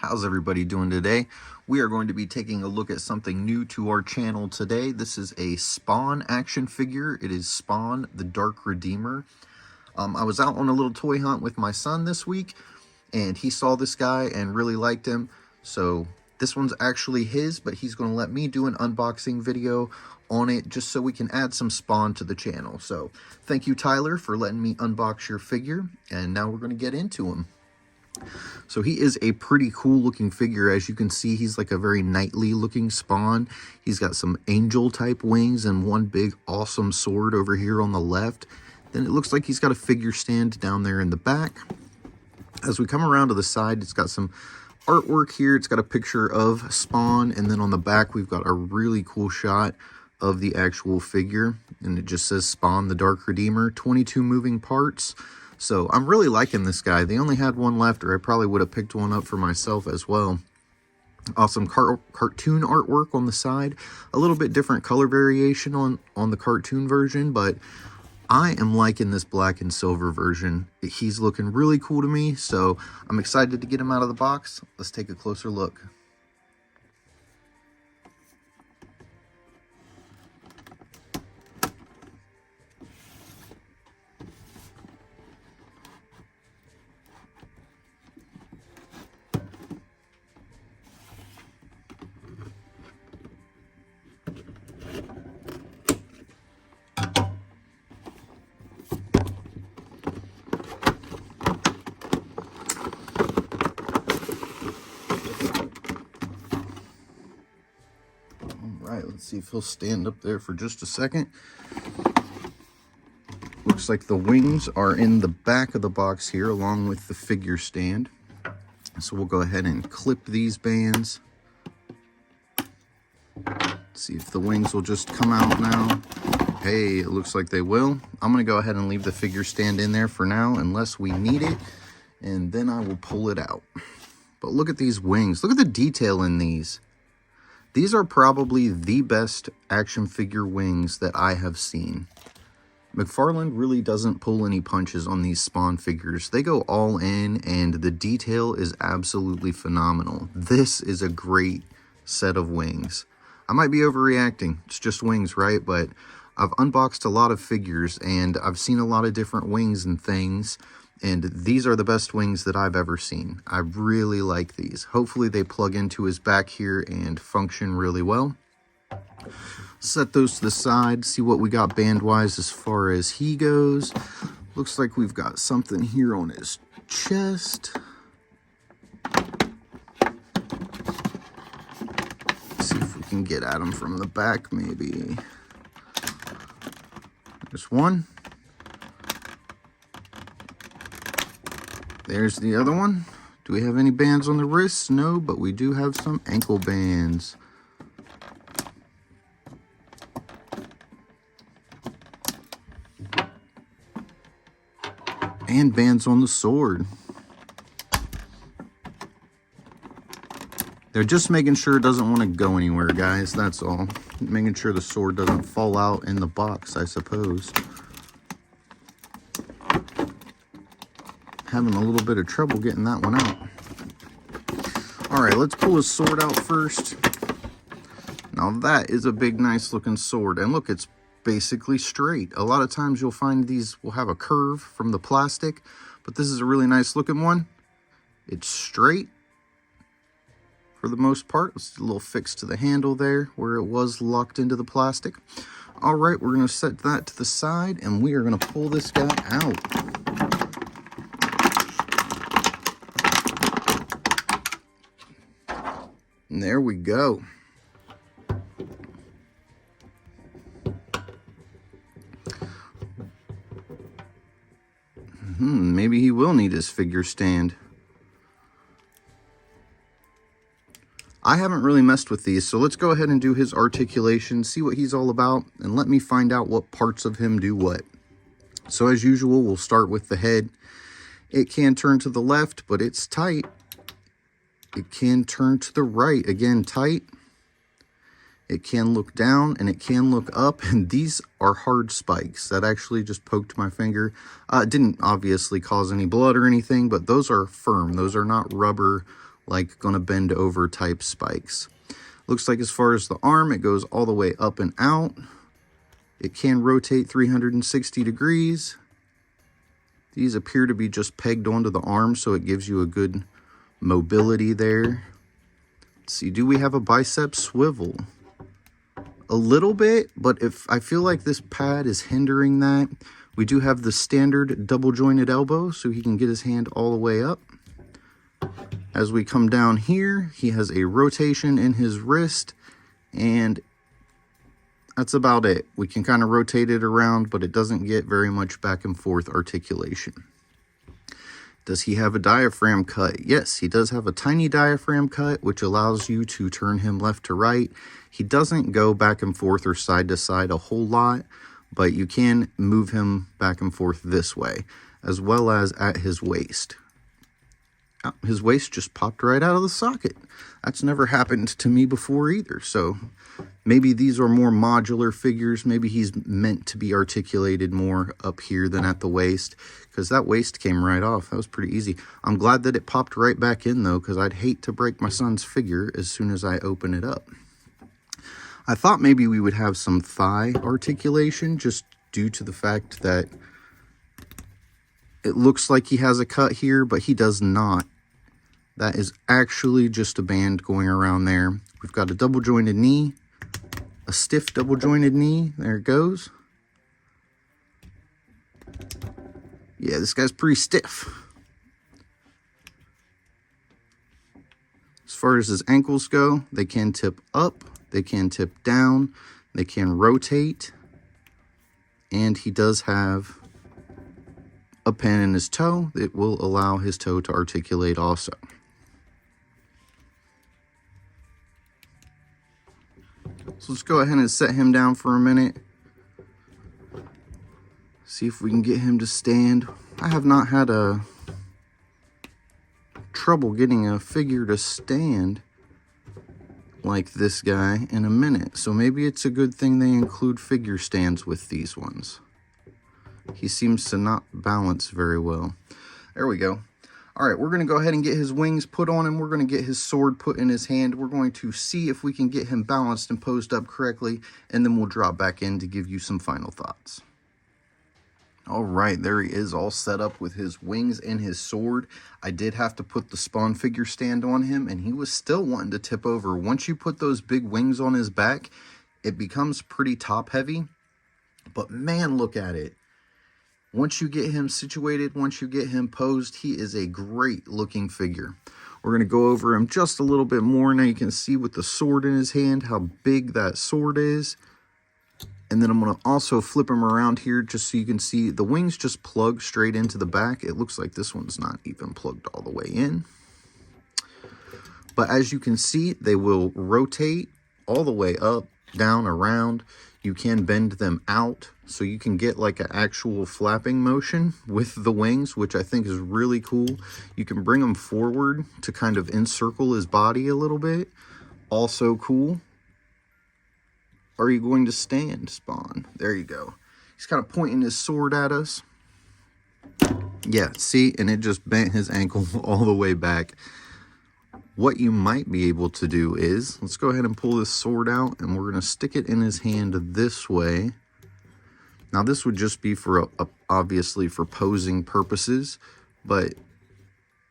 How's everybody doing today? We are going to be taking a look at something new to our channel today. This is a Spawn action figure. It is Spawn, the Dark Redeemer. I was out on a little toy hunt with my son this week, and he saw this guy and really liked him. So this one's actually his, but he's going to let me do an unboxing video on it just so we can add some Spawn to the channel. So thank you, Tyler, for letting me unbox your figure, and now we're going to get into him. So he is a pretty cool looking figure. As you can see, he's like a very knightly looking Spawn. He's got some angel type wings and one big awesome sword over here on the left. Then it looks like he's got a figure stand down there in the back. As we come around to the side, it's got some artwork here. It's got a picture of Spawn, and then on the back we've got a really cool shot of the actual figure, and it just says Spawn the Dark Redeemer, 22 moving parts. So I'm really liking this guy. They only had one left, or I probably would have picked one up for myself as well. Awesome cartoon artwork on the side. A little bit different color variation on the cartoon version, but I am liking this black and silver version. He's looking really cool to me, so I'm excited to get him out of the box. Let's take a closer look. Alright, let's see if he'll stand up there for just a second. Looks like the wings are in the back of the box here along with the figure stand. So we'll go ahead and clip these bands. See if the wings will just come out now. Hey, it looks like they will. I'm going to go ahead and leave the figure stand in there for now unless we need it, and then I will pull it out. But look at these wings. Look at the detail in these. These are probably the best action figure wings that I have seen. McFarland really doesn't pull any punches on these Spawn figures. They go all in, and the detail is absolutely phenomenal. This is a great set of wings. I might be overreacting. It's just wings, right? But I've unboxed a lot of figures, and I've seen a lot of different wings and things. And these are the best wings that I've ever seen. I really like these. Hopefully they plug into his back here and function really well. Set those to the side, see what we got band-wise as far as he goes. Looks like we've got something here on his chest. See if we can get at him from the back, maybe. There's one. There's the other one. Do we have any bands on the wrists? No, but we do have some ankle bands. And bands on the sword. They're just making sure it doesn't want to go anywhere, guys. That's all. Making sure the sword doesn't fall out in the box, I suppose. Having a little bit of trouble getting that one out. Alright, let's pull his sword out first. Now that is a big, nice looking sword. And look, it's basically straight. A lot of times you'll find these will have a curve from the plastic, but this is a really nice looking one. It's straight for the most part. It's a little fixed to the handle there where it was locked into the plastic. Alright, we're going to set that to the side, and we are going to pull this guy out. And there we go. Maybe he will need his figure stand. I haven't really messed with these, so let's go ahead and do his articulation, see what he's all about, and let me find out what parts of him do what. So as usual, we'll start with the head. It can turn to the left, but it's tight. It can turn to the right, again, tight. It can look down and it can look up, and these are hard spikes. That actually just poked my finger. It didn't obviously cause any blood or anything, but those are firm. Those are not rubber like gonna bend over type spikes. Looks like as far as the arm, it goes all the way up and out. It can rotate 360 degrees. These appear to be just pegged onto the arm, so it gives you a good mobility there. Let's see, do we have a bicep swivel? A little bit, but if I feel like this pad is hindering that, we do have the standard double jointed elbow, so he can get his hand all the way up. As we come down here, he has a rotation in his wrist, and that's about it. We can kind of rotate it around, but it doesn't get very much back and forth articulation. Does he have a diaphragm cut? Yes, he does have a tiny diaphragm cut, which allows you to turn him left to right. He doesn't go back and forth or side to side a whole lot, but you can move him back and forth this way, as well as at his waist. His waist just popped right out of the socket. That's never happened to me before either. So maybe these are more modular figures. Maybe he's meant to be articulated more up here than at the waist, because that waist came right off. That was pretty easy. I'm glad that it popped right back in though, because I'd hate to break my son's figure as soon as I open it up. I thought maybe we would have some thigh articulation, just due to the fact that it looks like he has a cut here, but he does not. That is actually just a band going around there. We've got a double jointed knee, a stiff double jointed knee. There it goes. Yeah, this guy's pretty stiff. As far as his ankles go, they can tip up, they can tip down, they can rotate, and he does have a pin in his toe that will allow his toe to articulate also. So let's go ahead and set him down for a minute. See if we can get him to stand. I have not had a trouble getting a figure to stand like this guy in a minute. So maybe it's a good thing they include figure stands with these ones. He seems to not balance very well. There we go. All right, we're going to go ahead and get his wings put on him. We're going to get his sword put in his hand. We're going to see if we can get him balanced and posed up correctly, and then we'll drop back in to give you some final thoughts. All right, there he is, all set up with his wings and his sword. I did have to put the Spawn figure stand on him, and he was still wanting to tip over. Once you put those big wings on his back, it becomes pretty top heavy. But man, look at it. Once you get him situated, once you get him posed, he is a great looking figure. We're going to go over him just a little bit more. Now you can see with the sword in his hand how big that sword is. And then I'm going to also flip him around here just so you can see the wings just plug straight into the back. It looks like this one's not even plugged all the way in. But as you can see, they will rotate all the way up, down, around. You can bend them out, so you can get like an actual flapping motion with the wings, which I think is really cool. You can bring them forward to kind of encircle his body a little bit. Also cool. Are you going to stand, Spawn? There you go. He's kind of pointing his sword at us. Yeah, see, and it just bent his ankle all the way back. What you might be able to do is, let's go ahead and pull this sword out, and we're going to stick it in his hand this way. Now this would just be for, obviously for posing purposes, but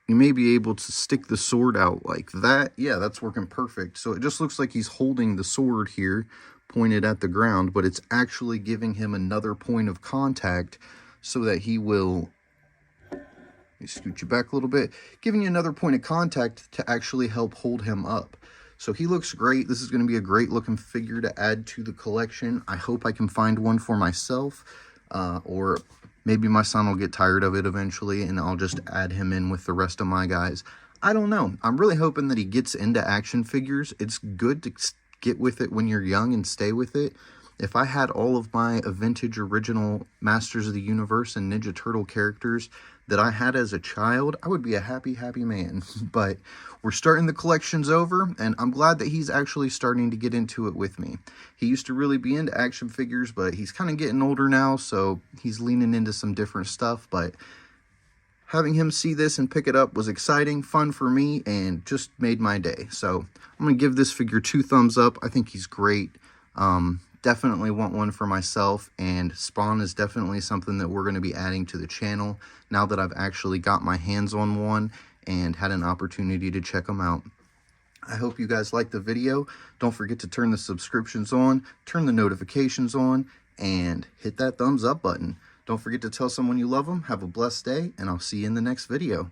you may be able to stick the sword out like that. Yeah, that's working perfect. So it just looks like he's holding the sword here, pointed at the ground, but it's actually giving him another point of contact so that he will... Let me scoot you back a little bit, giving you another point of contact to actually help hold him up. So he looks great. This is going to be a great looking figure to add to the collection. I hope I can find one for myself, or maybe my son will get tired of it eventually and I'll just add him in with the rest of my guys. I don't know. I'm really hoping that he gets into action figures. It's good to get with it when you're young and stay with it. If I had all of my vintage original Masters of the Universe and Ninja Turtle characters that I had as a child, I would be a happy, happy man. But we're starting the collections over, and I'm glad that he's actually starting to get into it with me. He used to really be into action figures, but he's kind of getting older now, so he's leaning into some different stuff. But having him see this and pick it up was exciting, fun for me, and just made my day. So I'm going to give this figure 2 thumbs up. I think he's great. Definitely want one for myself, and Spawn is definitely something that we're going to be adding to the channel now that I've actually got my hands on one and had an opportunity to check them out. I hope you guys liked the video. Don't forget to turn the subscriptions on, turn the notifications on, and hit that thumbs up button. Don't forget to tell someone you love them. Have a blessed day, and I'll see you in the next video.